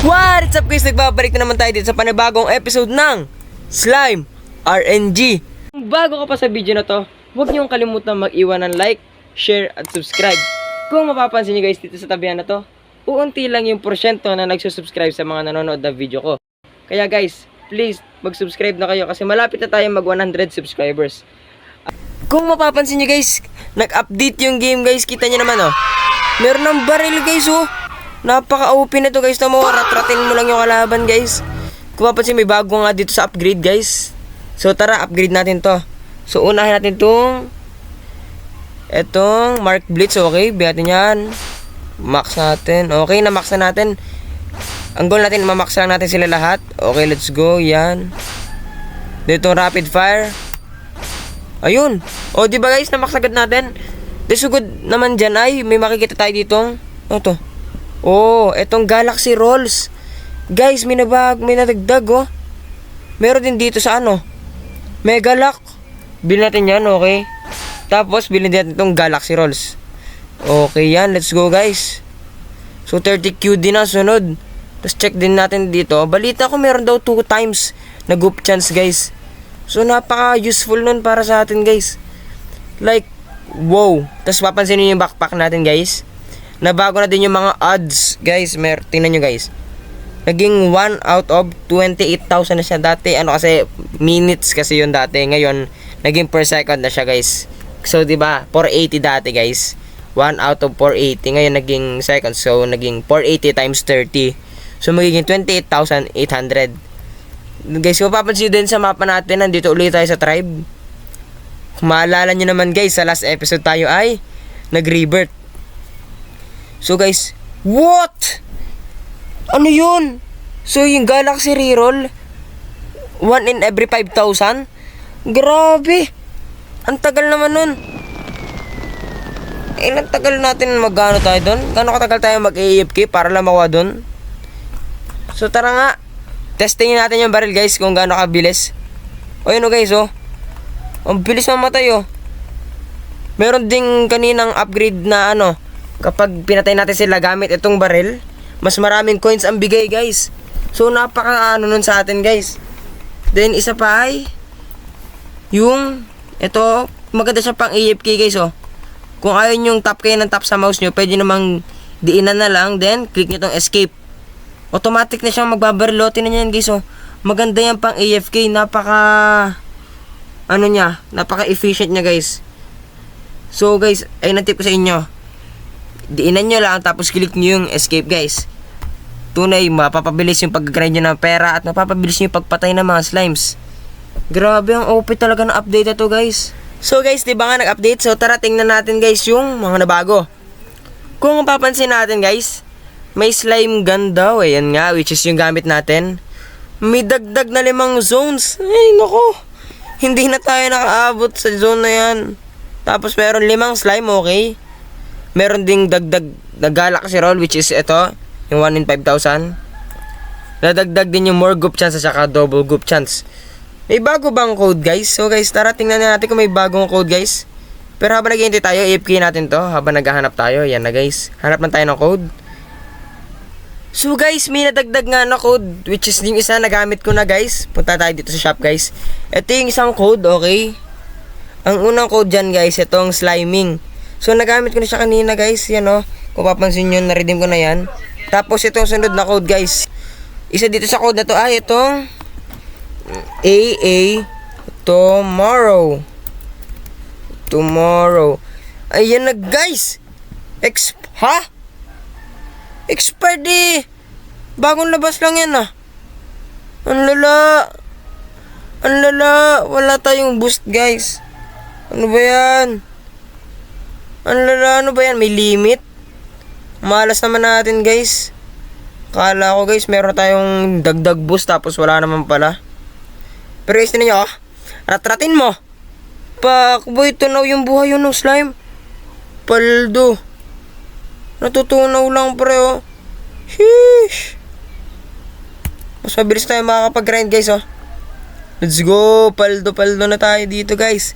What's up guys? Nagbabalik na naman tayo dito sa panibagong episode ng Slime RNG. Bago ka pa sa video na to, huwag niyong kalimutan mag-iwan ng like, share at subscribe. Kung mapapansin niyo guys dito sa tabihan na to, uunti lang yung porsyento na nagsusubscribe sa mga nanonood na video ko. Kaya guys, please mag-subscribe na kayo kasi malapit na tayo mag 100 subscribers. Kung mapapansin niyo guys, nag-update yung game guys. Kita niyo naman oh. Meron ng baril guys oh. Napaka-OP na to guys. Tamo, rat-ratin mo lang yung kalaban guys. Kung mapapansin, may bago nga dito sa upgrade guys. So tara, upgrade natin to. So unahin natin etong Mark Blitz. Okay, biyatin yan. Max natin. Okay, na-max na natin. Ang goal natin, ma-max lang natin sila lahat. Okay, let's go. Yan. Dito rapid fire. Ayun. O, di ba guys, na-max agad natin. So good naman dyan ay, may makikita tayo ditong. Ano to? Oh, etong Galaxy Rolls. Guys, may nadagdag oh. Meron din dito sa ano, Megalock. Bilhin natin yan, okay. Tapos, bilhin din natin itong Galaxy Rolls. Okay yan, let's go guys. So, 30 QD na sunod. Tapos, check din natin dito. Balita ko meron daw 2 times na goop chance guys. So, napaka-useful nun para sa atin guys. Like, wow. Tapos, papansin nyo yung backpack natin guys. Nabago na din yung mga odds guys. Tingnan nyo guys. Naging 1 out of 28,000 na siya dati. Ano kasi, minutes kasi yun dati. Ngayon, naging per second na siya guys. So, diba, 480 dati guys. 1 out of 480. Ngayon, naging seconds. So, naging 480 times 30. So, magiging 28,800. Guys, kung papansin din sa mapa natin, nandito ulit tayo sa tribe. Kung maalala nyo naman guys, sa last episode tayo ay nag-rebirth. So guys, what? Ano yun? So yung Galaxy Reroll 1 in every 5,000? Grabe. Ang tagal naman nun. Ilang tagal natin magano tayo dun? Gano'ng katagal tayo mag-AFK para lang makuha dun? So tara nga, testingin natin yung baril guys kung gaano kabilis. O yun o guys oh. Ang bilis mamatay oh. Meron ding kaninang upgrade na ano, kapag pinatay natin sila gamit itong baril, mas maraming coins ang bigay guys. So napaka ano nun sa atin guys. Then isa pa ay yung ito, maganda siya pang AFK guys oh. Kung ayaw yung tap kayo ng tap sa mouse nyo, pwede namang diinan na lang, then click nyo tong escape. Automatic na siyang magbabarilotin na yan guys oh. Maganda yan pang AFK, napaka efficient niya guys. So guys, ay natip ko sa inyo. Diinan nyo lang tapos click nyo yung escape guys. Tunay, mapapabilis yung pag-grind nyo ng pera at mapapabilis yung pagpatay ng mga slimes. Grabe, ang OP talaga ng update na to guys. So guys, diba nga nag-update? So tara, tingnan natin guys yung mga nabago. Kung mapapansin natin guys, may slime gun daw eh. Yan nga, which is yung gamit natin. May dagdag na 5 zones. Ay nako, hindi na tayo nakaabot sa zone na yan. Tapos meron 5 slime, okay. Meron ding dagdag na Galaxy Roll, which is ito, yung 1 in 5,000. Nadagdag din yung more goop chance at saka double goop chance. May bago bang code guys? So guys, tara tingnan natin kung may bagong code guys. Pero habang naghihintay tayo, AFK natin to. Habang naghahanap tayo, yan na guys. Hanap lang tayo ng code. So guys, may nadagdag nga na code, which is yung isa nagamit ko na guys. Punta tayo dito sa shop guys. Ito yung isang code, okay. Ang unang code dyan guys, itong sliming. So nagamit ko na siya kanina guys. Yan o, kung papansin nyo, na-redeem ko na yan. Tapos itong sunod na code guys, isa dito sa code na to ay itong AA Tomorrow. Ayan na guys. Expired eh. Bagong labas lang yan ah. Ang lala. Wala tayong boost guys. Ano ba yan? Ano ba yan? May limit? Malas naman natin guys. Kala ko guys meron tayong dagdag boost tapos wala naman pala. Pero guys, tinan nyo ah. Ratratin mo. Boy, tunaw yung buhay yun ng slime. Paldo. Natutunaw lang pre oh. Sheesh. Mas mabilis tayo makakapag-grind guys oh. Let's go. Paldo na tayo dito guys.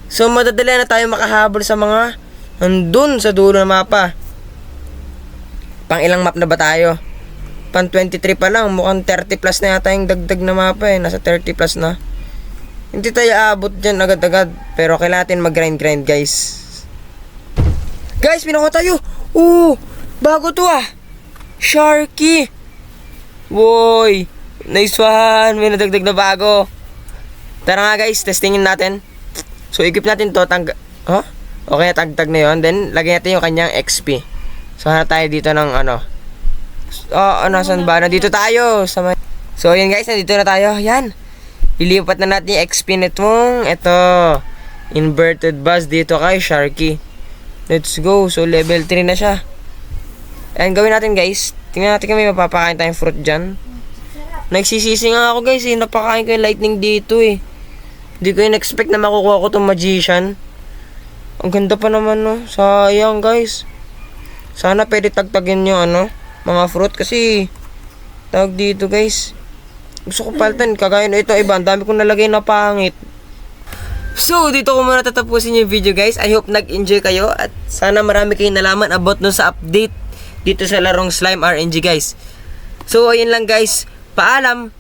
So madadali na tayo makahabol sa mga andun sa dulo ng mapa. Pang ilang map na ba tayo? Pan 23 pa lang. Mukhang 30 plus na yata yung dagdag na mapa eh. Nasa 30 plus na. Hindi tayo aabot dyan agad-agad. Pero kailangan natin mag-grind guys. Guys, pinakuha tayo. Bago to ah. Sharky. Woy. Nice one. May nadagdag na bago. Tara nga guys, testingin natin. So, equip natin to. Okay, tagtag na yun. Then, lagyan natin yung kanyang XP. So, hanap tayo dito ng ano. Saan ba? Nandito tayo. So, yun guys, nandito na tayo. Yan. Ilipat na natin yung XP nitong inverted bus dito kay Sharky. Let's go. So, level 3 na siya. And gawin natin guys. Tingnan natin kung may mapapakain tayong fruit dyan. Nagsisisi nga ako guys eh. Napakain ko yung lightning dito eh. Hindi ko in-expect na makukuha ko itong magician. Ang ganda pa naman no. Sayang guys. Sana pwede tagtagin yung mga fruit kasi tawag dito guys. Gusto ko palitan. Kagaya na ito iba. Ang dami kong nalagay na pangit. So, dito ko muna tatapusin yung video guys. I hope nag-enjoy kayo at sana marami kayong nalaman about no sa update dito sa larong Slime RNG guys. So, ayun lang guys. Paalam!